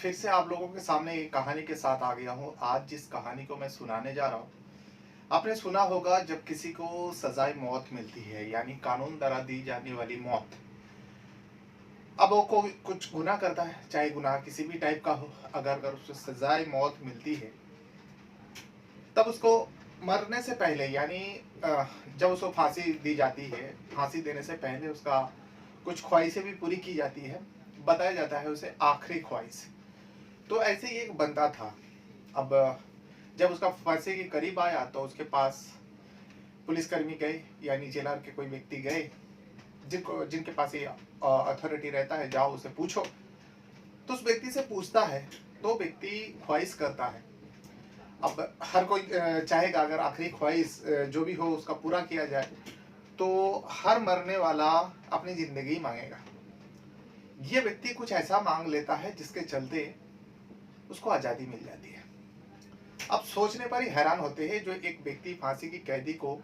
फिर से आप लोगों के सामने एक कहानी के साथ आ गया हूँ। आज जिस कहानी को मैं सुनाने जा रहा हूँ, आपने सुना होगा जब किसी को सजाए मौत मिलती है, यानी कानून द्वारा दी जाने वाली मौत। अब वो कोई कुछ गुनाह करता है, चाहे गुनाह किसी भी टाइप का हो, अगर उसको सजाए मौत मिलती है, तब उसको मरने से पहले यानी जब उसको फांसी दी जाती है, फांसी देने से पहले उसका कुछ ख्वाहिशें भी पूरी की जाती है। बताया जाता है उसे आखिरी ख्वाहिश। तो ऐसे ही एक बंदा था। अब जब उसका फांसी के करीब आया तो उसके पास पुलिसकर्मी गए, यानी जेलर के कोई व्यक्ति गए, जिनके पास ये अथॉरिटी रहता है, जाओ उसे पूछो। तो उस व्यक्ति से पूछता है, तो व्यक्ति ख्वाहिश करता है। अब हर कोई चाहेगा अगर आखिरी ख्वाहिश जो भी हो उसका पूरा किया जाए, तो हर मरने वाला अपनी जिंदगी मांगेगा। ये व्यक्ति कुछ ऐसा मांग लेता है जिसके चलते उसको आज़ादी मिल जाती है। अब सोचने पर ही हैरान होते हैं, जो एक व्यक्ति फांसी की कैदी को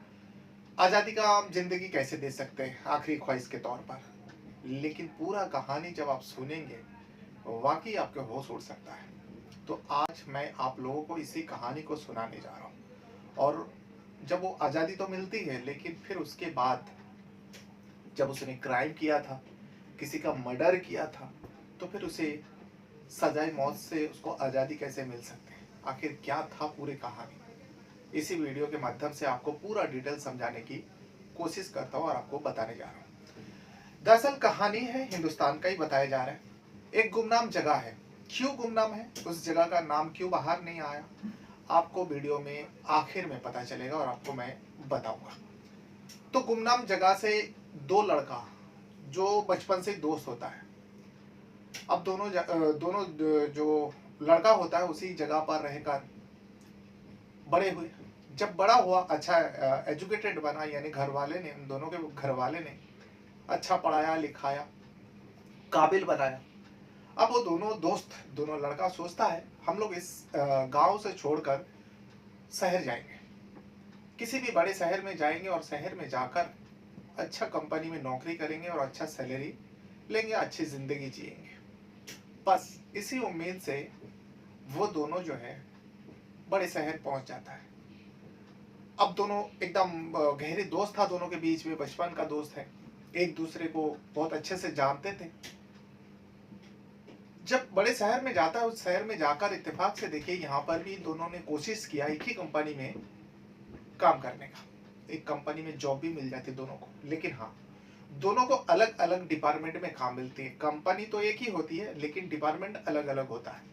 आज़ादी का जिंदगी कैसे दे सकते हैं आखिरी ख्वाहिश के तौर पर। लेकिन पूरा कहानी जब आप सुनेंगे, वाकई आपके होश उड़ सकता है। तो आज मैं आप लोगों को इसी कहानी को सुनाने जा रहा हूँ। और जब वो आज़ादी तो मिलती है, लेकिन फिर उसके बाद जब उसने क्राइम किया था, किसी का मर्डर किया था, तो फिर उसे सजाए मौत से उसको आज़ादी कैसे मिल सकती है, आखिर क्या था पूरी कहानी। इसी वीडियो के माध्यम से आपको पूरा डिटेल समझाने की कोशिश करता हूँ और आपको बताने जा रहा हूँ। दरअसल कहानी है हिंदुस्तान का ही बताया जा रहा है। एक गुमनाम जगह है। क्यों गुमनाम है, उस जगह का नाम क्यों बाहर नहीं आया, आपको वीडियो में आखिर में पता चलेगा और आपको मैं बताऊंगा। तो गुमनाम जगह से दो लड़का जो बचपन से दोस्त होता है, अब दोनों जो लड़का होता है उसी जगह पर रहकर बड़े हुए। जब बड़ा हुआ, अच्छा एजुकेटेड बना, यानी घर वाले ने, उन दोनों के घर वाले ने अच्छा पढ़ाया लिखाया, काबिल बनाया। अब वो दोनों दोस्त, दोनों लड़का सोचता है हम लोग इस गांव से छोड़कर शहर जाएंगे, किसी भी बड़े शहर में जाएंगे और शहर में जाकर अच्छा कंपनी में नौकरी करेंगे और अच्छा सैलरी लेंगे, अच्छी जिंदगी जिएंगे। बस इसी उम्मीद से वो दोनों जो है बड़े शहर पहुंच जाता है। अब दोनों एकदम गहरे दोस्त था, दोनों के बीच में बचपन का दोस्त है, एक दूसरे को बहुत अच्छे से जानते थे। जब बड़े शहर में जाता है, उस शहर में जाकर इत्तेफाक से देखिए यहाँ पर भी दोनों ने कोशिश किया एक ही कंपनी में काम करने का, एक कंपनी में जॉब भी मिल जाती दोनों को। लेकिन हाँ, दोनों को अलग अलग डिपार्टमेंट में काम मिलती है। कंपनी तो एक ही होती है लेकिन डिपार्टमेंट अलग अलग होता है।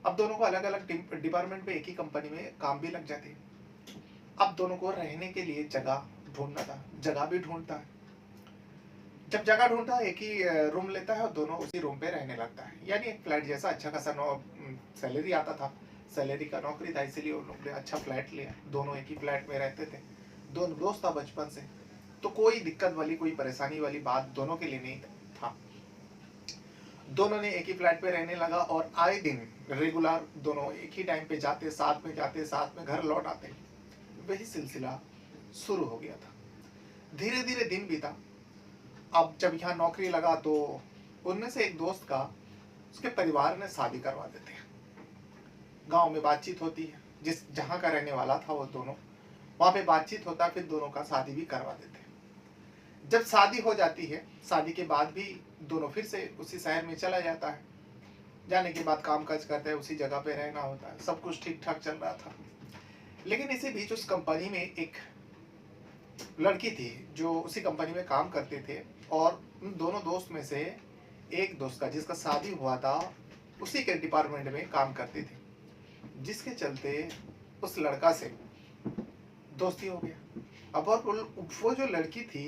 अब दोनों को अलग अलग डिपार्टमेंट में एक ही कंपनी में काम भी लग जाती है। अब दोनों को रहने के लिए जगह ढूंढना था, जगह भी ढूंढता है। जब जगह ढूंढता है, एक ही रूम लेता है और दोनों उसी रूम पे रहने लगता है, यानी एक फ्लैट जैसा। अच्छा खासा सैलरी आता था, सैलरी का नौकरी था, इसीलिए उन लोगों ने अच्छा फ्लैट लिया। दोनों एक ही फ्लैट में रहते थे, दोनों दोस्त था बचपन से, तो कोई दिक्कत वाली, कोई परेशानी वाली बात दोनों के लिए नहीं था। दोनों ने एक ही फ्लैट पे रहने लगा और आए दिन रेगुलर दोनों एक ही टाइम पे जाते, साथ में जाते, साथ में घर लौट आते। वही सिलसिला शुरू हो गया था। धीरे धीरे दिन बीता। अब जब यहाँ नौकरी लगा तो उनमें से एक दोस्त का, उसके परिवार ने शादी करवा देते हैं। गांव में बातचीत होती है, जिस जहाँ का रहने वाला था वो दोनों, वहाँ पे बातचीत होता है, फिर दोनों का शादी भी करवा देते हैं। जब शादी हो जाती है, शादी के बाद भी दोनों फिर से उसी शहर में चला जाता है। जाने के बाद काम काज करते हैं, उसी जगह पे रहना होता है, सब कुछ ठीक ठाक चल रहा था। लेकिन इसी बीच उस कंपनी में एक लड़की थी जो उसी कंपनी में काम करते थे, और उन दोनों दोस्त में से एक दोस्त का, जिसका शादी हुआ था, उसी के डिपार्टमेंट में काम करती थी, जिसके चलते उस लड़का से दोस्ती हो गया। अब और वो जो लड़की थी,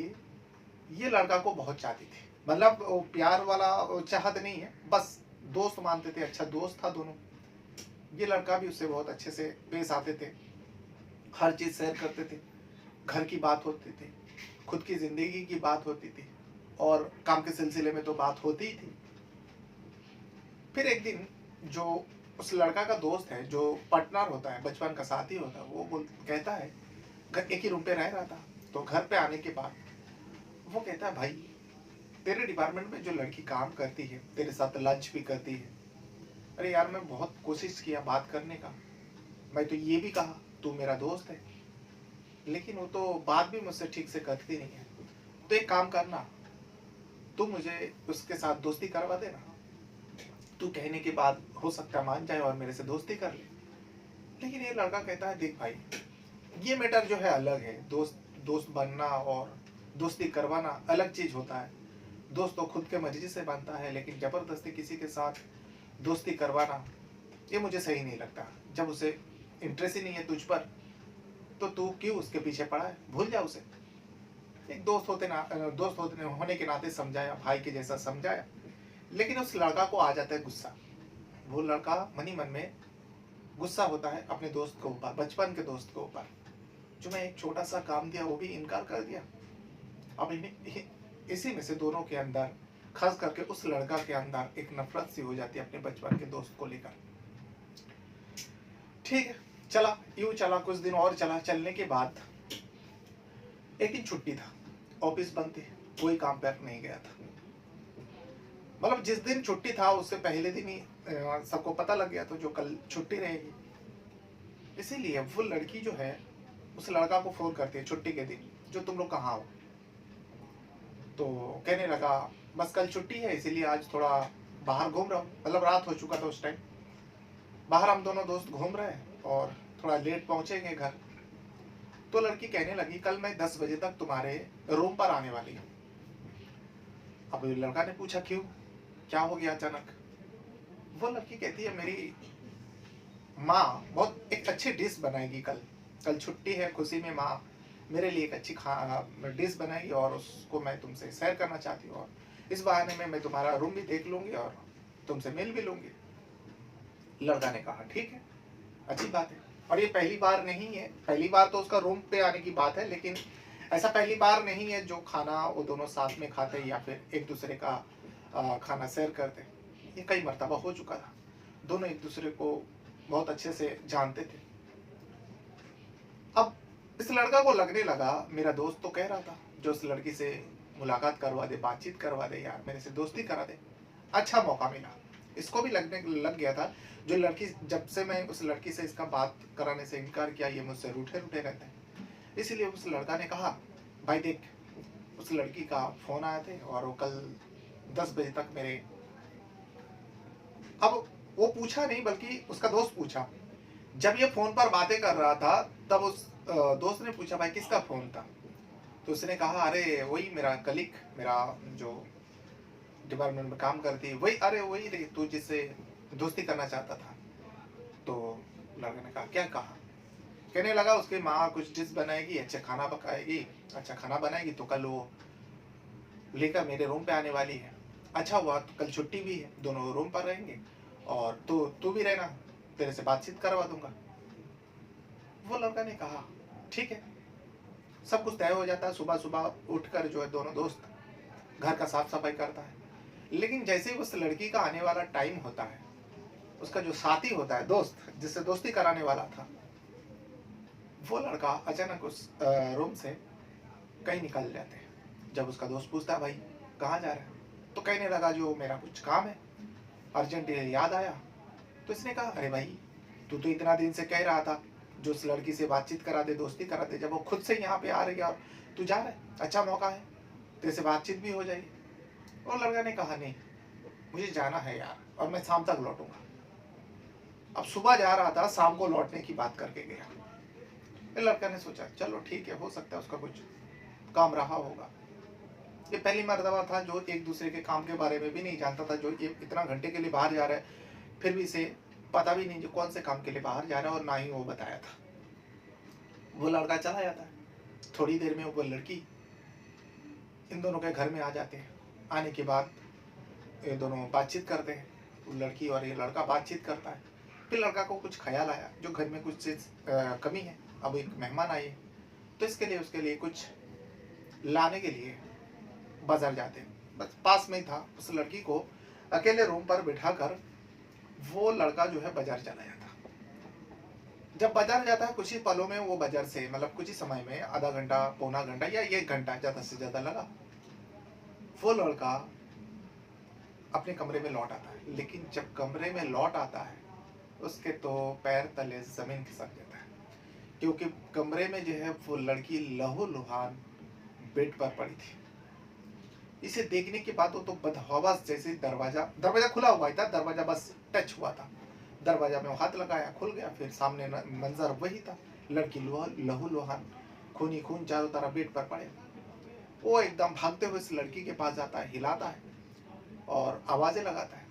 ये लड़का को बहुत चाहती थी। मतलब वो प्यार वाला चाहत नहीं है, बस दोस्त मानते थे, अच्छा दोस्त था दोनों। ये लड़का भी उससे बहुत अच्छे से पेश आते थे, हर चीज शेयर करते थे, घर की बात होती थी, खुद की जिंदगी की बात होती थी, और काम के सिलसिले में तो बात होती ही थी। फिर एक दिन जो उस लड़का का दोस्त है, जो पार्टनर होता है, बचपन का साथी होता है, वो कहता है, घर एक ही रूम पे रह रहा था, तो घर पे आने के बाद वो कहता है, भाई तेरे डिपार्टमेंट में जो लड़की काम करती है, तेरे साथ लंच भी करती है, अरे यार, मैं बहुत कोशिश किया बात करने का, मैं तो ये भी कहा तू मेरा दोस्त है, लेकिन वो तो बात भी मुझसे ठीक से करती नहीं है। तो एक काम करना, तू मुझे उसके साथ दोस्ती करवा देना। तू कहने के बाद हो सकता है मान जाए और मेरे से दोस्ती कर ले। लेकिन ये लड़का कहता है देख भाई, ये मैटर जो है अलग है। दोस्त दोस्त बनना और दोस्ती करवाना अलग चीज होता है। दोस्त तो खुद के मर्जी से बनता है, लेकिन जबरदस्ती किसी के साथ दोस्ती करवाना ये मुझे सही नहीं लगता। जब उसे इंटरेस्ट ही नहीं है तुझ पर, तो तू क्यों उसके पीछे पड़ा है? भूल जा उसे। एक दोस्त होने के नाते समझाया, भाई के जैसा समझाया। लेकिन उस लड़का को आ जाता है गुस्सा। वो लड़का मन ही मन में गुस्सा होता है अपने दोस्त के ऊपर, बचपन के दोस्त के ऊपर, जो मैं एक छोटा सा काम दिया वो भी इनकार कर दिया। अब इसी में से दोनों के अंदर, खास करके उस लड़का के अंदर एक नफरत सी हो जाती है अपने बचपन के दोस्त को लेकर। ठीक है, चला यूं चला, कुछ दिन और चला। चलने के बाद एक दिन छुट्टी था, ऑफिस बंद थी, कोई काम पर नहीं गया था। मतलब जिस दिन छुट्टी था उससे पहले दिन ही सबको पता लग गया था जो कल छुट्टी रहेगी। इसीलिए वो लड़की जो है उस लड़का को फोन करती है छुट्टी के दिन, जो तुम लोग कहाँ हो। तो कहने लगा बस कल छुट्टी है, इसीलिए आज थोड़ा बाहर घूम रहा हूँ। मतलब रात हो चुका था उस टाइम। बाहर हम दोनों दोस्त घूम रहे हैं और थोड़ा लेट पहुंचेंगे घर। तो लड़की कहने लगी कल मैं 10 बजे तक तुम्हारे रूम पर आने वाली हूँ। अब लड़का ने पूछा क्यों, क्या हो गया अचानक? वो लड़की कहती है मेरी माँ बहुत एक अच्छी डिश बनाएगी, कल कल छुट्टी है, खुशी में माँ मेरे लिए एक अच्छी डिश बनाएगी और उसको मैं तुमसे शेयर करना चाहती हूँ। और इस बहाने में मैं तुम्हारा रूम भी देख लूंगी और तुमसे मिल भी लूंगी। लड़का ने कहा ठीक है, अच्छी बात है। और ये पहली बार नहीं है, पहली बार तो उसका रूम पे आने की बात है, लेकिन ऐसा पहली बार नहीं है जो खाना वो दोनों साथ में खाते या फिर एक दूसरे का खाना शेयर करते। ये कई मर्तबा हो चुका था। दोनों एक दूसरे को बहुत अच्छे से जानते थे। अब इस लड़का को लगने लगा मेरा दोस्त तो कह रहा था जो उस लड़की से मुलाकात करवा दे, बातचीत करवा दे, यार मेरे से दोस्ती करा दे। अच्छा मौका मिला। इसको भी लगने लग गया था जो लड़की, जब से मैं उस लड़की से इसका बात कराने से इनकार किया, ये मुझसे रूठे रूठे रहते हैं। इसीलिए उस लड़का ने कहा भाई देख, उस लड़की का फोन आया थे और वो कल 10 बजे तक मेरे। अब वो पूछा नहीं बल्कि उसका दोस्त पूछा। जब ये फोन पर बातें कर रहा था तब उस दोस्त ने पूछा भाई किसका फोन था? तो उसने कहा अरे वही मेरा कलीग, मेरा जो डिपार्टमेंट में काम करती है वही, अरे वही रे तू जिससे दोस्ती करना चाहता था। तो लड़के ने कहा क्या कहा? कहने लगा उसकी माँ कुछ डिश बनाएगी, अच्छा खाना पकाएगी, अच्छा खाना बनाएगी, तो कल वो लेकर मेरे रूम पे आने वाली है। अच्छा हुआ तो कल छुट्टी भी है, दोनों रूम पर रहेंगे और तू भी रहना, तेरे से बातचीत करवा दूंगा। वो लड़का ने कहा ठीक है। सब कुछ तय हो जाता है। सुबह सुबह उठकर जो है दोनों दोस्त घर का साफ सफाई करता है। लेकिन जैसे ही उस लड़की का आने वाला टाइम होता है, उसका जो साथी होता है, दोस्त जिससे दोस्ती कराने वाला था, वो लड़का अचानक उस रूम से कहीं निकल जाते हैं। जब उसका दोस्त पूछता है भाई कहाँ जा रहा है, तो कहने लगा जो मेरा कुछ काम है, अर्जेंट याद आया। तो इसने कहा अरे भाई तू तो इतना दिन से कह रहा था जो उस लड़की से बातचीत करा दे, दोस्ती करा दे, जब वो खुद से यहाँ पे आ रही है और तू जा रहा है, अच्छा मौका है, तेरे से बातचीत भी हो जाएगी। और लड़का ने कहा नहीं मुझे जाना है यार, और मैं शाम तक लौटूंगा। अब सुबह जा रहा था, शाम को लौटने की बात करके गया। फिर लड़का ने सोचा चलो ठीक है, हो सकता है उसका कुछ काम रहा होगा। ये पहली मर्तबा था जो एक दूसरे के काम के बारे में भी नहीं जानता था, जो ये इतना घंटे के लिए बाहर जा रहा है, फिर भी इसे पता भी नहीं जो कौन से काम के लिए बाहर जा रहा है, और ना ही वो बताया था। वो लड़का चला जाता है। थोड़ी देर में वो लड़की इन दोनों के घर में आ जाते हैं। आने के बाद ये दोनों बातचीत करते हैं, वो लड़की और ये लड़का बातचीत करता है। फिर लड़का को कुछ ख्याल आया जो घर में कुछ चीज़ कमी है, अब एक मेहमान आए हैं, तो इसके लिए उसके लिए कुछ लाने के लिए बाजार जाते हैं। बस पास में ही था। उस लड़की को अकेले रूम पर बिठाकर वो लड़का जो है बाजार चला जाता। जब बाजार जाता है कुछ ही पलों में वो बाजार से, मतलब कुछ ही समय में, आधा घंटा पौना घंटा या 1 घंटा ज़्यादा से ज़्यादा लगा, वो लड़का अपने कमरे में लौट आता है, लेकिन जब कमरे में लौट आता है उसके तो पैर तले ज़मीन खिसक जाता है, क्योंकि कमरे में जो है वो लड़की लहूलुहान बेड पर पड़ी थी। इसे देखने के बाद वो तो बदहवास जैसे दरवाजा दरवाजा खुला हुआ ही था, दरवाजा बस टच हुआ था, दरवाजा में वो हाथ लगाया, खुल गया। फिर सामने मंजर वही था, लड़की लहूलुहान खूनी खून चारों तरफ बेड पर पड़े। वो एकदम भागते हुए इस लड़की के पास जाता है, हिलाता है और आवाजें लगाता है।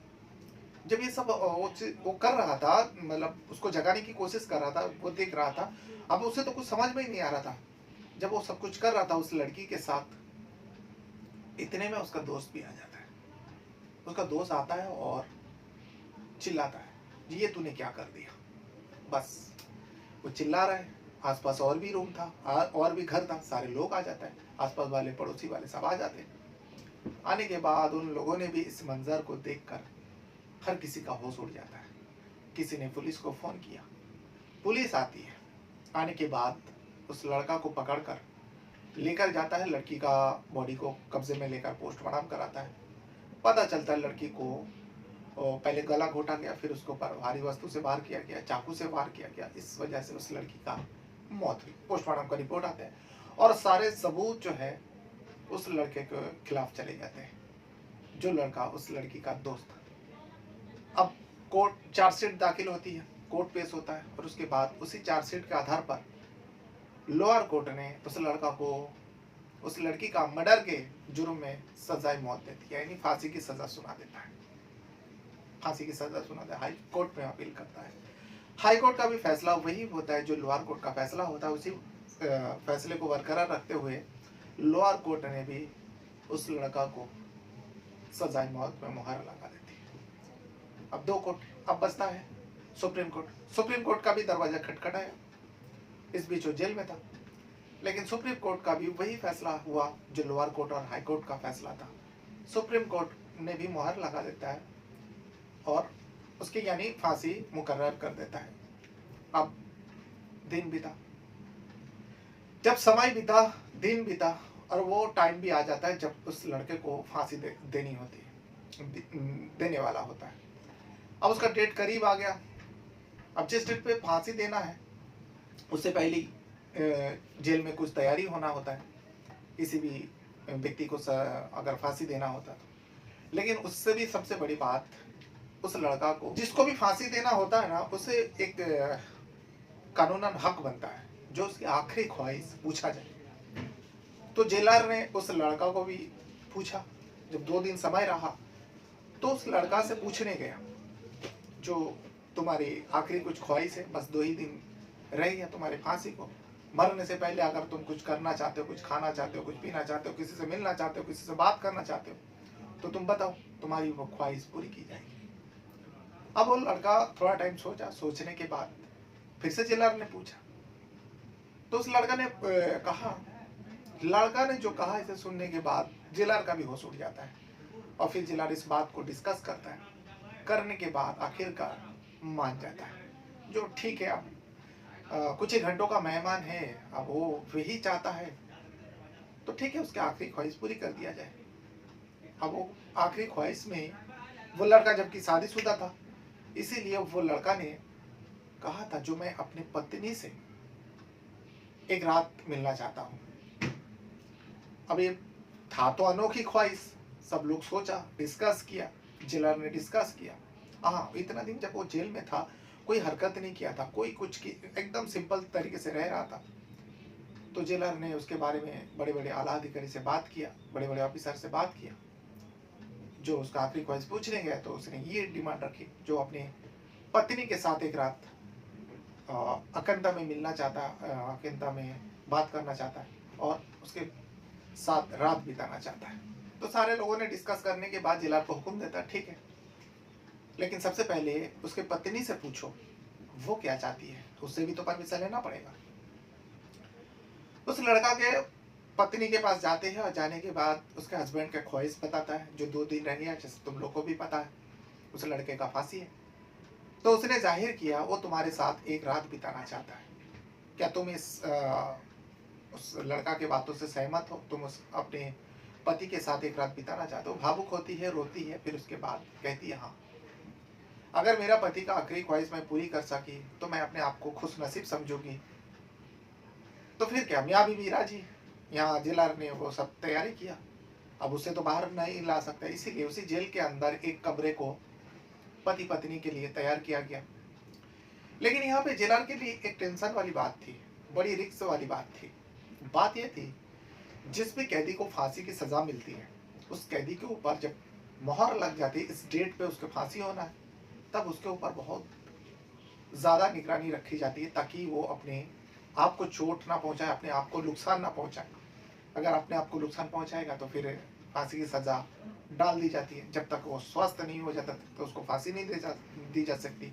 जब ये सब वो कर रहा था, मतलब उसको जगाने की कोशिश कर रहा था, वो देख रहा था। अब उसे तो कुछ समझ में ही नहीं आ रहा था। जब वो सब कुछ कर रहा था उस लड़की के साथ, इतने में उसका दोस्त भी आ जाता है। उसका दोस्त आता है और चिल्लाता है, जी ये तूने क्या कर दिया। बस वो चिल्ला रहा है। आसपास और भी रूम था, और भी घर था, सारे लोग आ जाते हैं, आसपास वाले पड़ोसी वाले सब आ जाते हैं। आने के बाद उन लोगों ने भी इस मंजर को देखकर हर किसी का होश उड़ जाता है। किसी ने पुलिस को फोन किया, पुलिस आती है। आने के बाद उस लड़का को पकड़कर लेकर जाता है, लड़की का बॉडी को कब्जे में लेकर पोस्टमार्टम कराता है। पता चलता है लड़की को पहले गला घोटा गया, फिर उसको भारी वस्तु से वार किया गया, चाकू से वार किया गया। इस वजह से उस लड़की का मौत हुई। पोस्टमार्टम का रिपोर्ट आता है और सारे सबूत जो है उस लड़के के खिलाफ चले जाते हैं, जो लड़का उस लड़की का दोस्त था। अब कोर्ट चार्जशीट दाखिल होती है, कोर्ट पेश होता है और उसके बाद उसी चार्जशीट के आधार पर लोअर कोर्ट ने उस लड़का को उस लड़की का मर्डर के जुर्म में सजाए मौत देती है, यानी फांसी की सजा सुना देता है। फांसी की सजा सुनाता है, हाई कोर्ट में अपील करता है। हाई कोर्ट का भी फैसला वही होता है जो लोअर कोर्ट का फैसला होता है। उसी फैसले को बरकरार रखते हुए लोअर कोर्ट ने भी उस लड़का को सजाए मौत में मुहर लगा देती है। अब दो कोर्ट अब बचता है सुप्रीम कोर्ट। सुप्रीम कोर्ट का भी दरवाजा खटखटाया, इस बीच वो जेल में था, लेकिन सुप्रीम कोर्ट का भी वही फैसला हुआ जो लोअर कोर्ट और हाई कोर्ट का फैसला था। सुप्रीम कोर्ट ने भी मुहर लगा देता है और उसकी यानी फांसी मुकर्रर कर देता है। अब दिन बीता, जब समय बीता, दिन बीता और वो टाइम भी आ जाता है जब उस लड़के को फांसी देनी होती है, देने वाला होता है। अब उसका डेट करीब आ गया। अब जिस डेट पे फांसी देना है उससे पहले जेल में कुछ तैयारी होना होता है, किसी भी व्यक्ति को अगर फांसी देना होता तो। लेकिन उससे भी सबसे बड़ी बात, उस लड़का को जिसको भी फांसी देना होता है ना, उसे एक कानूनन हक बनता है जो उसकी आखिरी ख्वाहिश पूछा जाए। तो जेलर ने उस लड़का को भी पूछा। जब 2 दिन समय रहा तो उस लड़का से पूछने गया, जो तुम्हारी आखिरी कुछ ख्वाहिश है, बस 2 ही दिन रह गया तुम्हारे फांसी को, मरने से पहले अगर तुम कुछ करना चाहते हो, कुछ खाना चाहते हो, कुछ पीना चाहते हो, किसी से मिलना चाहते हो, किसी से बात करना चाहते हो, तो तुम बताओ, तुम्हारी वो ख्वाहिश पूरी की जाएगी। अब वो लड़का थोड़ा टाइम सोचा, सोचने के बाद फिर से जेलर ने पूछा। तो उस लड़का ने कहा, लड़का ने जो कहा, इसे सुनने के बाद जेलर का भी होश उड़ जाता है और फिर जेलर इस बात को डिस्कस करता है। करने के बाद आखिरकार मान जाता है, जो ठीक है, अब कुछ ही घंटों का मेहमान है, अब वो वही चाहता है तो ठीक है, उसकी आखिरी ख्वाहिश पूरी कर दिया जाए। अब वो आखिरी ख्वाहिश में वो लड़का जबकि शादीशुदा था, इसीलिए वो लड़का ने कहा था, जो मैं अपनी पत्नी से एक रात मिलना चाहता हूँ। अब ये था तो अनोखी ख्वाहिश, सब लोग सोचा, डिस्कस किया, जेलर ने डिस्कस किया। हाँ, इतना दिन जब वो जेल में था कोई हरकत नहीं किया था, कोई कुछ की एकदम सिंपल तरीके से रह रहा था। तो जेलर ने उसके बारे में बड़े बड़े आला अधिकारी से बात किया, बड़े बड़े ऑफिसर से बात किया। जो उसका आखिरी ख्वाहिश पूछने गया तो उसने ये डिमांड रखी, जो अपनी पत्नी के साथ एक रात अकंता में मिलना चाहता, अकंता में बात करना चाहता है और उसके साथ रात बिताना चाहता है। तो सारे लोगों ने डिस्कस करने के बाद जेलर को हुक्म देता, ठीक है, लेकिन सबसे पहले उसके पत्नी से पूछो वो क्या चाहती है, उससे भी तो परमिशन लेना पड़ेगा। उस लड़का के पत्नी के पास जाते हैं और जाने के बाद उसके हस्बैंड का ख्वाहिश बताता है, जो 2 दिन रह गया, जैसे तुम लोग को भी पता है, उस लड़के का फांसी है। तो उसने जाहिर किया वो तुम्हारे साथ एक रात बिताना चाहता है। क्या तुम उस लड़का के बातों से सहमत हो? तुम उस अपने पति के साथ एक रात बिताना चाहते हो। भावुक होती है, रोती है, फिर उसके बाद कहती है हाँ, अगर मेरा पति का आखिरी ख्वाहिश मैं पूरी कर सकी तो मैं अपने आप को खुश नसीब समझूंगी। तो फिर क्या, मियाँ बीवी राजी। यहाँ जेलर ने वो सब तैयारी किया। अब उसे तो बाहर नहीं ला सकता, इसीलिए उसी जेल के अंदर एक कमरे को पति पत्नी के लिए तैयार किया गया। लेकिन यहाँ पे जेलर के लिए एक टेंशन वाली बात थी, बड़ी रिस्क वाली बात थी। बात यह थी, जिस भी कैदी को फांसी की सजा मिलती है, उस कैदी के ऊपर जब मोहर लग जाती है, इस डेट पे उसको फांसी होना है, तब उसके ऊपर बहुत ज्यादा निगरानी रखी जाती है ताकि वो अपने आप को चोट ना पहुंचाए, अपने आप को नुकसान ना पहुंचाए। अगर अपने आप को नुकसान पहुंचाएगा तो फिर फांसी की सजा डाल दी जाती है। जब तक वो स्वस्थ नहीं हो जाता तो उसको फांसी नहीं दी जा सकती।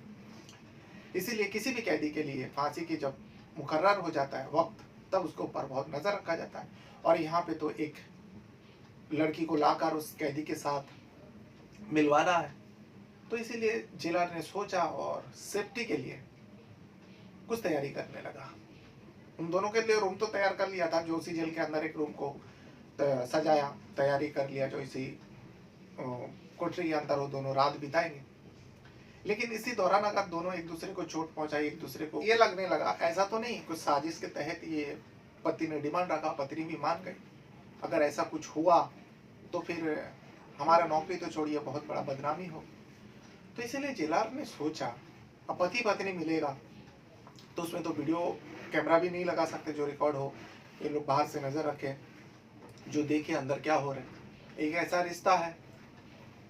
इसीलिए किसी भी कैदी के लिए फांसी की जब मुकर्रर हो जाता है वक्त, तब उसके ऊपर बहुत नजर रखा जाता है। और यहाँ पे तो एक लड़की को लाकर उस कैदी के साथ मिलवाना है, तो इसीलिए जेलर ने सोचा और सेफ्टी के लिए कुछ तैयारी करने लगा। उन दोनों के लिए रूम तो तैयार कर लिया था, जो उसी जेल के अंदर एक रूम को सजाया, तैयारी कर लिया, जो इसी कोठरी के अंदर वो दोनों रात बिताएंगे। लेकिन इसी दौरान अगर दोनों एक दूसरे को चोट पहुंचाई, एक दूसरे को ये लगने लगा ऐसा तो नहीं कुछ साजिश के तहत ये पति ने डिमांड रखा, पत्नी भी मान गई। अगर ऐसा कुछ हुआ तो फिर हमारा नौकरी तो छोड़िए, बहुत बड़ा बदनामी हो। तो इसीलिए जेलर ने सोचा, अब पति पत्नी मिलेगा तो उसमें तो वीडियो कैमरा भी नहीं लगा सकते जो रिकॉर्ड हो, ये लोग बाहर से नजर रखे, जो देखे अंदर क्या हो रहा है। एक ऐसा रिश्ता है,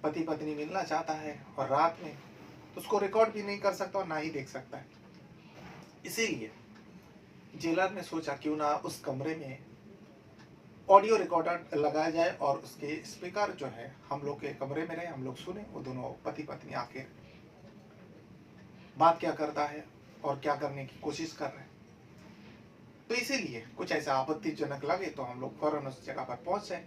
पति पत्नी मिलना चाहता है और रात में, तो उसको रिकॉर्ड भी नहीं कर सकता और ना ही देख सकता है। इसीलिए जेलर ने सोचा क्यों ना उस कमरे में ऑडियो रिकॉर्डर लगाया जाए और उसके स्पीकर जो है हम लोग के कमरे में रहे, हम लोग सुने वो दोनों पति पत्नी आके बात क्या करता है और क्या करने की कोशिश कर रहे हैं। तो इसीलिए कुछ ऐसा आपत्तिजनक लगे तो हम लोग फौरन उस जगह पर पहुंच जाए।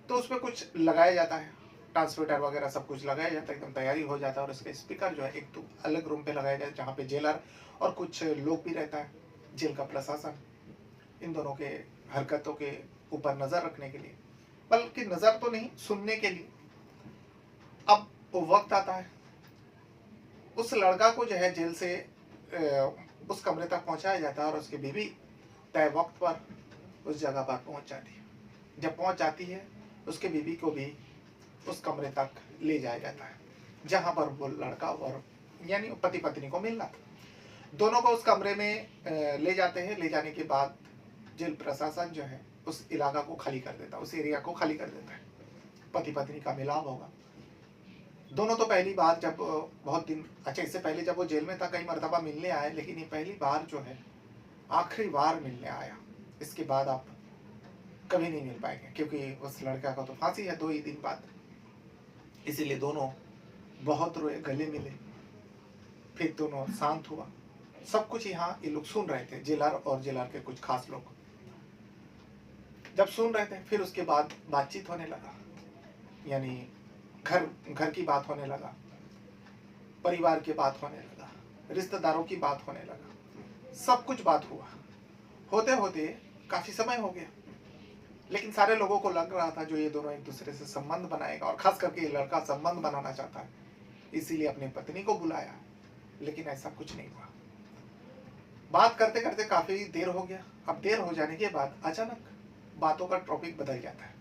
तो उसमें कुछ लगाया जाता है, ट्रांसमीटर वगैरह सब कुछ लगाया जाता है, एकदम तैयारी हो जाता है। और उसके स्पीकर जो है एक तो अलग रूम पे लगाया जाए जहाँ पे जेलर और कुछ लोग भी रहता है, जेल का प्रशासन, इन दोनों के हरकतों के ऊपर नजर रखने के लिए, बल्कि नजर तो नहीं, सुनने के लिए। अब वो वक्त आता है, उस लड़का को जो है जेल से उस कमरे तक पहुंचाया जाता है और उसकी बीवी तय वक्त पर उस जगह पर पहुंच जाती है। जब पहुंच जाती है, उसके बीवी को भी उस कमरे तक ले जाया जाता है जहां पर वो लड़का और यानी पति पत्नी को मिलना था। दोनों को उस कमरे में ले जाते हैं। ले जाने के बाद जेल प्रशासन जो है उस इलाका को खाली कर देता है, उस एरिया को खाली कर देता है। पति पत्नी का मिलाप होगा। दोनों तो पहली बार जब बहुत दिन, अच्छा इससे पहले जब वो जेल में था कई मर्तबा मिलने आए, लेकिन ये पहली बार जो है आखिरी बार मिलने आया। इसके बाद आप कभी नहीं मिल पाएंगे क्योंकि उस लड़का का तो फांसी है 2 ही दिन बाद। इसीलिए दोनों बहुत रोए, गले मिले, फिर दोनों शांत हुआ। सब कुछ यहाँ ये लोग सुन रहे थे, जेलर और जेलर के कुछ खास लोग जब सुन रहे थे। फिर उसके बाद बातचीत होने लगा, यानी घर की बात होने लगा, परिवार की बात होने लगा, रिश्तेदारों की बात होने लगा, सब कुछ बात हुआ। होते होते काफी समय हो गया, लेकिन सारे लोगों को लग रहा था जो ये दोनों एक दूसरे से संबंध बनाएगा, और खास करके ये लड़का संबंध बनाना चाहता है, इसीलिए अपनी पत्नी को बुलाया। लेकिन ऐसा कुछ नहीं हुआ। बात करते करते काफी देर हो गया। अब देर हो जाने के बाद अचानक बातों का टॉपिक बदल जाता है।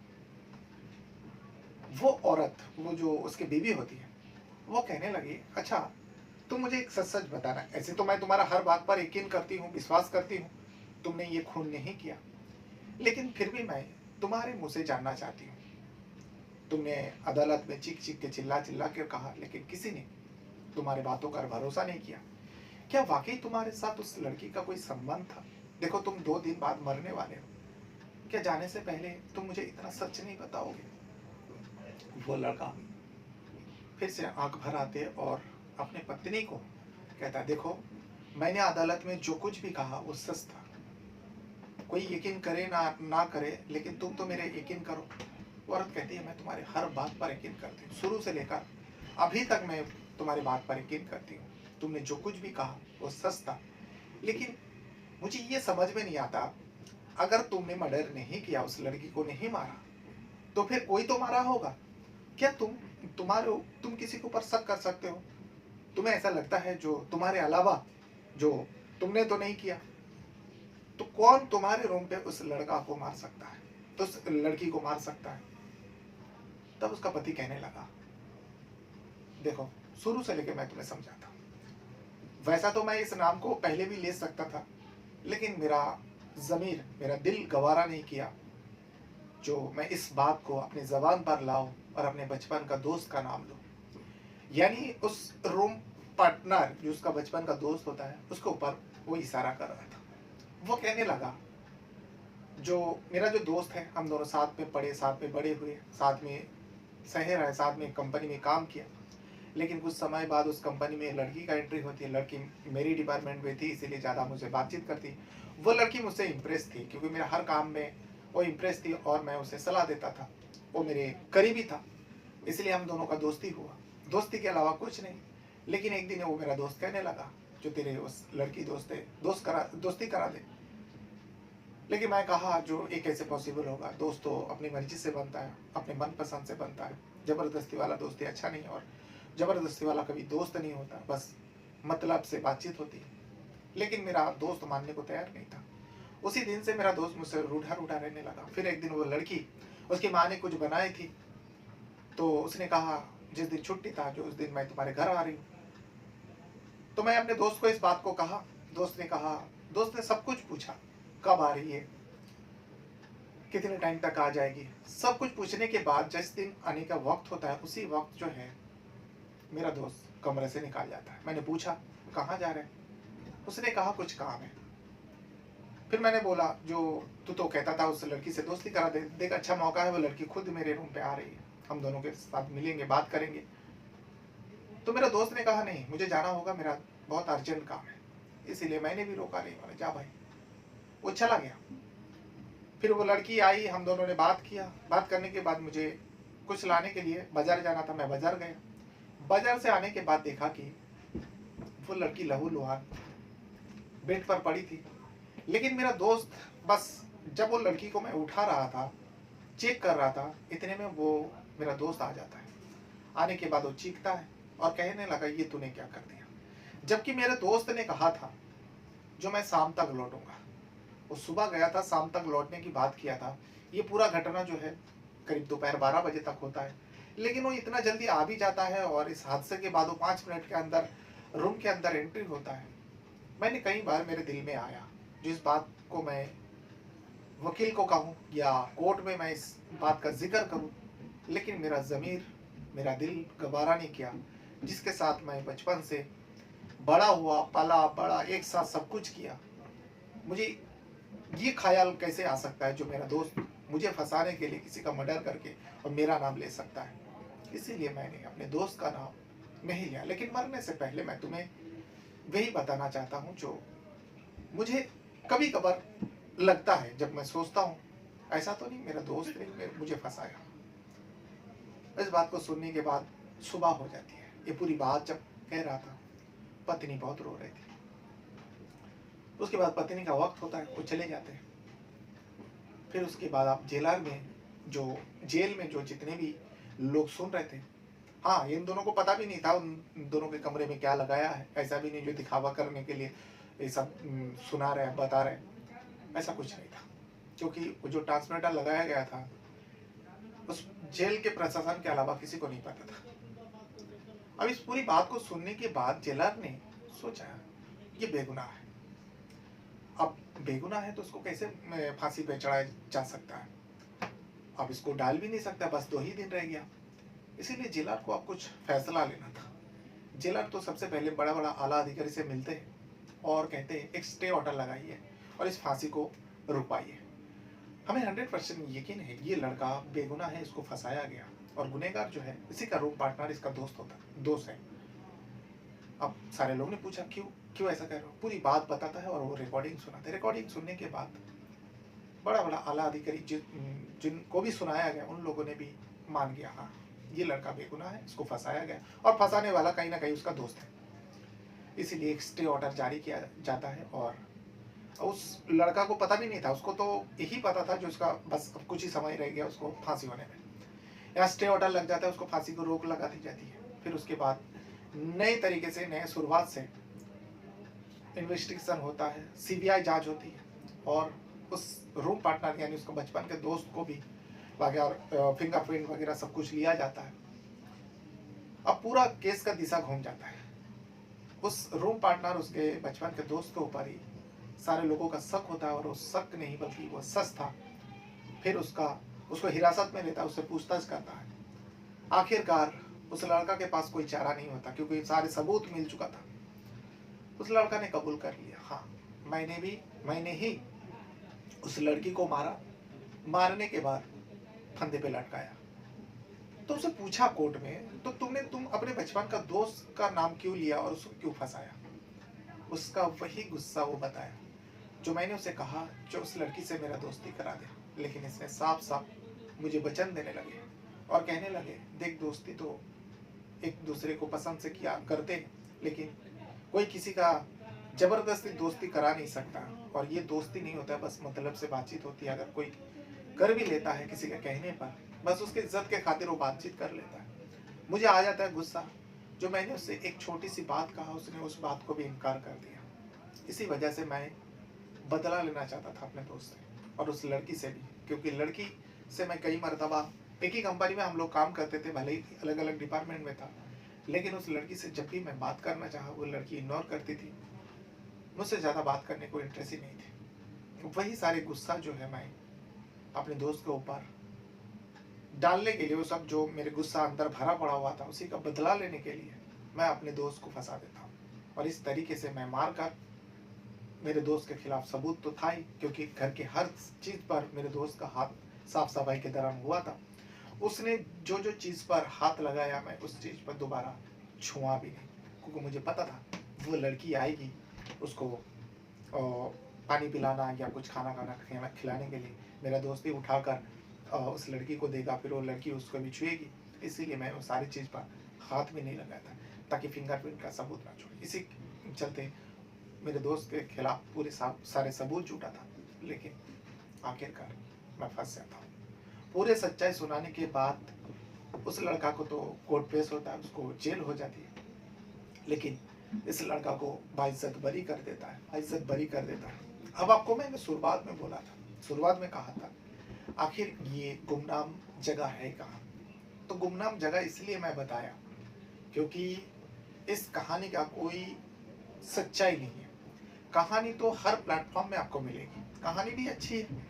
वो औरत, वो जो उसकी बीवी होती है, वो कहने लगी, अच्छा तुम मुझे एक सच सच बताना, ऐसे तो मैं तुम्हारा हर बात पर यकीन करती हूँ, विश्वास करती हूँ, तुमने ये खून नहीं किया, लेकिन फिर भी मैं तुम्हारे मुंह से जानना चाहती हूँ। तुमने अदालत में चीख चीख के चिल्ला चिल्ला कर कहा, लेकिन किसी ने तुम्हारे बातों का भरोसा नहीं किया। क्या वाकई तुम्हारे साथ उस लड़की का कोई संबंध था? देखो तुम 2 दिन बाद मरने वाले हो, क्या जाने से पहले तुम मुझे इतना सच नहीं बताओगे? वो लड़का फिर से आंख भर आते और अपने पत्नी को कहता, देखो मैंने अदालत में जो कुछ भी कहा वो सच था, कोई यकीन करे ना करे, लेकिन तुम तो मेरे यकीन करो। औरत कहती है, मैं तुम्हारे हर बात पर यकीन करती हूँ, शुरू से लेकर अभी तक मैं तुम्हारी बात पर यकीन करती हूँ, तुमने जो कुछ भी कहा वो सच था। लेकिन मुझे ये समझ में नहीं आता, अगर तुमने मर्डर नहीं किया, उस लड़की को नहीं मारा, तो फिर कोई तो मारा होगा। क्या तुम किसी के ऊपर शक कर सकते हो? तुम्हें ऐसा लगता है जो तुम्हारे अलावा, जो तुमने तो नहीं किया, तो कौन तुम्हारे रूम पे उस लड़का को मार सकता है, तो उस लड़की को मार सकता है? तब उसका पति कहने लगा, देखो शुरू से लेके मैं तुम्हें समझाता हूँ, वैसा तो मैं इस नाम को पहले भी ले सकता था, लेकिन मेरा जमीर, मेरा दिल गवारा नहीं किया जो मैं इस बात को अपनी जबान पर लाऊं और अपने बचपन का दोस्त का नाम लूं। यानी उस रूम पार्टनर जो उसका बचपन का दोस्त होता है, उसके ऊपर वो इशारा कर रहा था। वो कहने लगा, जो मेरा जो दोस्त है, हम दोनों साथ में पढ़े, साथ में बड़े हुए, साथ में सहे रहे, साथ में कंपनी में काम किया, लेकिन कुछ समय बाद उस कंपनी में लड़की का एंट्री होती है। लड़की मेरी डिपार्टमेंट में थी, इसीलिए ज़्यादा मुझसे बातचीत करती। वो लड़की मुझसे इम्प्रेस थी, क्योंकि मेरा हर काम में वो इम्प्रेस थी और मैं उसे सलाह देता था। वो मेरे करीबी था, इसलिए हम दोनों का दोस्ती हुआ। दोस्ती के अलावा कुछ नहीं। लेकिन एक दिन वो मेरा दोस्त कहने लगा, जो तेरे उस लड़की दोस्ती करा दे। लेकिन मैं कहा, जो ये कैसे पॉसिबल होगा? दोस्त तो अपनी मर्जी से बनता है, अपने मनपसंद से बनता है। ज़बरदस्ती वाला दोस्ती अच्छा नहीं है, और ज़बरदस्ती वाला कभी दोस्त नहीं होता, बस मतलब से बातचीत होती है। लेकिन मेरा दोस्त मानने को तैयार नहीं था। उसी दिन से मेरा दोस्त मुझसे रूठा रूठा रहने लगा। फिर एक दिन वो लड़की, उसकी माँ ने कुछ बनाई थी, तो उसने कहा, जिस दिन छुट्टी था, जो उस दिन मैं तुम्हारे घर आ रही हूँ। तो मैं अपने दोस्त को इस बात को कहा। दोस्त ने सब कुछ पूछा, कब आ रही है, कितने टाइम तक आ जाएगी। सब कुछ पूछने के बाद जिस दिन आने का वक्त होता है, उसी वक्त जो है मेरा दोस्त कमरे से निकाल जाता है। मैंने पूछा, कहाँ जा रहे हैं? उसने कहा, कुछ काम है। फिर मैंने बोला, जो तू तो कहता था उस लड़की से दोस्ती करा दे, देख अच्छा मौका है, वो लड़की खुद मेरे रूम पे आ रही है, हम दोनों के साथ मिलेंगे, बात करेंगे। तो मेरा दोस्त ने कहा, नहीं मुझे जाना होगा, मेरा बहुत अर्जेंट काम है। इसीलिए मैंने भी रोका नहीं, मैंने जा भाई। वो चला गया। फिर वो लड़की आई, हम दोनों ने बात किया। बात करने के बाद मुझे कुछ लाने के लिए बाजार जाना था, मैं बाजार गया। बाजार से आने के बाद देखा कि वो लड़की लहूलुहान बेड पर पड़ी थी। लेकिन मेरा दोस्त, बस जब वो लड़की को मैं उठा रहा था, चेक कर रहा था, इतने में वो मेरा दोस्त आ जाता है। आने के बाद वो चीखता है और कहने लगा, ये तूने क्या कर दिया? जबकि मेरे दोस्त ने कहा था जो मैं शाम तक लौटूंगा। वो सुबह गया था, शाम तक लौटने की बात किया था। ये पूरा घटना जो है करीब दोपहर 12 बजे तक होता है। लेकिन वो इतना जल्दी आ भी जाता है, और इस हादसे के बाद वो 5 मिनट के अंदर रूम के अंदर एंट्री होता है। मैंने कई बार मेरे दिल में आया, जिस बात को मैं वकील को कहूँ या कोर्ट में मैं इस बात का जिक्र करूँ, लेकिन मेरा ज़मीर, मेरा दिल गवारा नहीं किया, जिसके साथ मैं बचपन से बड़ा हुआ, पला बड़ा, एक साथ सब कुछ किया। मुझे ये ख्याल कैसे आ सकता है जो मेरा दोस्त मुझे फंसाने के लिए किसी का मर्डर करके और मेरा नाम ले सकता है? इसीलिए मैंने अपने दोस्त का नाम नहीं लिया। लेकिन मरने से पहले मैं तुम्हें वही बताना चाहता हूँ जो मुझे कभी कभार लगता है, जब मैं सोचता हूँ ऐसा तो नहीं मेरा दोस्त ने मुझे फंसाया। इस बात को सुनने के बाद सुबह हो जाती है। ये पूरी बात जब कह रहा था, पत्नी बहुत रो रही थी। उसके बाद पत्नी का वक्त होता है, वो चले जाते हैं। फिर उसके बाद आप जेल में जो जितने भी लोग सुन रहे थे, हाँ इन दोनों को पता भी नहीं था उन दोनों के कमरे में क्या लगाया है। ऐसा भी नहीं जो दिखावा करने के लिए ये सब सुना रहे हैं, बता रहे हैं, ऐसा कुछ नहीं था। क्योंकि वो जो ट्रांसमीटर लगाया गया था, उस जेल के प्रशासन के अलावा किसी को नहीं पता था। अब इस पूरी बात को सुनने के बाद जेलर ने सोचा, ये बेगुनाह है। अब बेगुनाह है तो उसको कैसे फांसी पे चढ़ाया जा सकता है? अब इसको डाल भी नहीं सकता, बस 2 ही दिन रह गया। इसीलिए जेलर को अब कुछ फैसला लेना था। जेलर तो सबसे पहले बड़ा बड़ा आला अधिकारी से मिलते हैं और कहते हैं एक स्टे ऑर्डर लगाइए और इस फांसी को रुकवाइए। हमें 100% यकीन है ये लड़का बेगुनाह है, इसको फंसाया गया, और गुनहगार जो है इसी का रूम पार्टनर इसका दोस्त है। अब सारे लोगों ने पूछा, क्यों ऐसा कह रहे हो? पूरी बात बताता है और वो रिकॉर्डिंग सुनाते। रिकॉर्डिंग सुनने के बाद बड़ा बड़ा आला अधिकारी जिनको भी सुनाया गया, उन लोगों ने भी मान गया, हाँ ये लड़का बेगुनाह है, इसको फंसाया गया, और फंसाने वाला कहीं ना कहीं उसका दोस्त है। इसीलिए एक स्टे ऑर्डर जारी किया जाता है और उस लड़का को पता भी नहीं था, उसको तो यही पता था जो उसका बस अब कुछ ही समय रह गया उसको फांसी होने में। यहाँ स्टे ऑर्डर लग जाता है, उसको फांसी को रोक लगा दी जाती है। फिर उसके बाद नए तरीके से, नए शुरुआत से इन्वेस्टिगेशन होता है, सीबीआई जांच होती है और उस रूम पार्टनर यानी उसको बचपन के दोस्त को भी वगैरह फिंगरप्रिंट वगैरह सब कुछ लिया जाता है। अब पूरा केस का दिशा घूम जाता है। उस रूम पार्टनर उसके बचपन के दोस्त के ऊपर ही सारे लोगों का शक होता है और वो शक नहीं बल्कि वो सच था। फिर उसको हिरासत में लेता है, उससे पूछताछ करता है। आखिरकार उस लड़का के पास कोई चारा नहीं होता क्योंकि सारे सबूत मिल चुका था। उस लड़का ने कबूल कर लिया, हाँ मैंने ही उस लड़की को मारा। मारने के बाद फंदे पे लटकाया। तो उसे पूछा कोर्ट में, तो तुम अपने बचपन का दोस्त का नाम क्यों लिया और उसको क्यों फंसाया? उसका वही गुस्सा वो बताया जो मैंने उसे कहा, जो उस लड़की से मेरा दोस्ती करा दे। लेकिन इसने साफ साफ मुझे वचन देने लगे और कहने लगे, देख दोस्ती तो एक दूसरे को पसंद से किया करते हैं, लेकिन कोई किसी का जबरदस्ती दोस्ती करा नहीं सकता। और ये दोस्ती नहीं होता, बस मतलब से बातचीत होती है। अगर कोई कर भी लेता है किसी के कहने पर, बस उसके इज्जत के खातिर वो बातचीत कर लेता है। मुझे आ जाता है गुस्सा, जो मैंने उससे एक छोटी सी बात कहा उसने उस बात को भी इनकार कर दिया। इसी वजह से मैं बदला लेना चाहता था अपने दोस्त से और उस लड़की से भी, क्योंकि लड़की से मैं कई मरतबा एक ही कंपनी में हम लोग काम करते थे, भले ही अलग अलग डिपार्टमेंट में था, लेकिन उस लड़की से जब भी मैं बात करना चाहा वो लड़की इग्नोर करती थी। मुझसे ज़्यादा बात करने को इंटरेस्ट ही नहीं थी। वही सारे गुस्सा जो है मैं अपने दोस्त के ऊपर डालने के लिए, वो सब जो मेरे गुस्सा अंदर भरा पड़ा हुआ था उसी का बदला लेने के लिए मैं अपने दोस्त को फंसा देता हूँ। और इस तरीके से मैं मार कर, मेरे दोस्त के खिलाफ सबूत तो था ही, क्योंकि घर के हर चीज़ पर मेरे दोस्त का हाथ साफ सफाई के दौरान हुआ था। उसने जो जो चीज़ पर हाथ लगाया मैं उस चीज़ पर दोबारा छुआ भी नहीं, क्योंकि मुझे पता था वो लड़की आएगी उसको पानी पिलाना या कुछ खाना खिलाने के लिए मेरा दोस्त ही उठाकर उस लड़की को देगा, फिर वो लड़की उसको भी छुएगी। इसीलिए मैं वो सारी चीज़ पर हाथ भी नहीं लगाया था ताकि फिंगरप्रिंट का सबूत ना छोड़े। इसी चलते मेरे दोस्त के खिलाफ पूरे सारे सबूत जुटा था, लेकिन आखिरकार मैं फंस जाता हूँ। पूरे सच्चाई सुनाने के बाद उस लड़का को तो कोर्ट पेश होता है, उसको जेल हो जाती है, लेकिन इस लड़का को बाइज्जत बरी कर देता है, बाइज्जत बरी कर देता है। अब आपको मैंने शुरुआत में बोला था, शुरुआत में कहा था आखिर ये गुमनाम जगह है कहाँ? तो गुमनाम जगह इसलिए मैं बताया क्योंकि इस कहानी का कोई सच्चाई नहीं है। कहानी तो हर प्लेटफॉर्म में आपको मिलेगी, कहानी भी अच्छी है,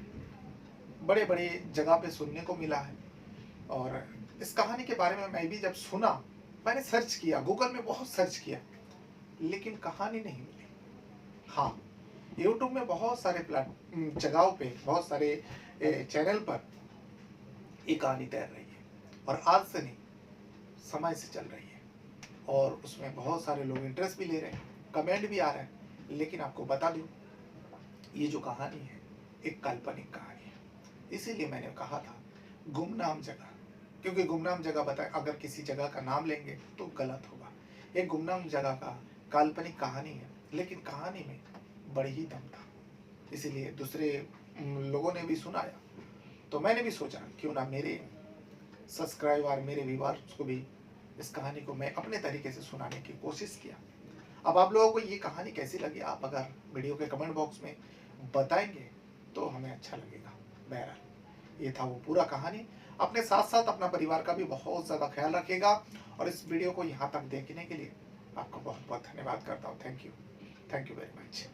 बड़े बड़े जगह पे सुनने को मिला है। और इस कहानी के बारे में मैं भी जब सुना, मैंने सर्च किया, गूगल में बहुत सर्च किया, लेकिन कहानी नहीं मिली। हाँ, यूट्यूब में बहुत सारे जगहों पे, बहुत सारे चैनल पर ये कहानी तैर रही है और आज से नहीं, समय से चल रही है और उसमें बहुत सारे लोग इंटरेस्ट भी ले रहे हैं, कमेंट भी आ रहे हैं। लेकिन आपको बता दूं, ये जो कहानी है एक काल्पनिक कहानी है। इसीलिए मैंने कहा था गुमनाम जगह, क्योंकि गुमनाम जगह बताए अगर किसी जगह का नाम लेंगे तो गलत होगा। एक गुमनाम जगह का काल्पनिक कहानी है, लेकिन कहानी में बड़ी ही दम था। इसीलिए दूसरे लोगों ने भी सुनाया, तो मैंने भी सोचा क्यों ना मेरे सब्सक्राइबर, मेरे व्यूअर्स को भी इस कहानी को मैं अपने तरीके से सुनाने की कोशिश किया। अब आप लोगों को ये कहानी कैसी लगी, आप अगर वीडियो के कमेंट बॉक्स में बताएंगे तो हमें अच्छा लगेगा। बहरहाल ये था वो पूरा कहानी। अपने साथ साथ अपना परिवार का भी बहुत ज़्यादा ख्याल रखिएगा और इस वीडियो को यहाँ तक देखने के लिए आपको बहुत बहुत धन्यवाद करता हूँ। Thank you very much.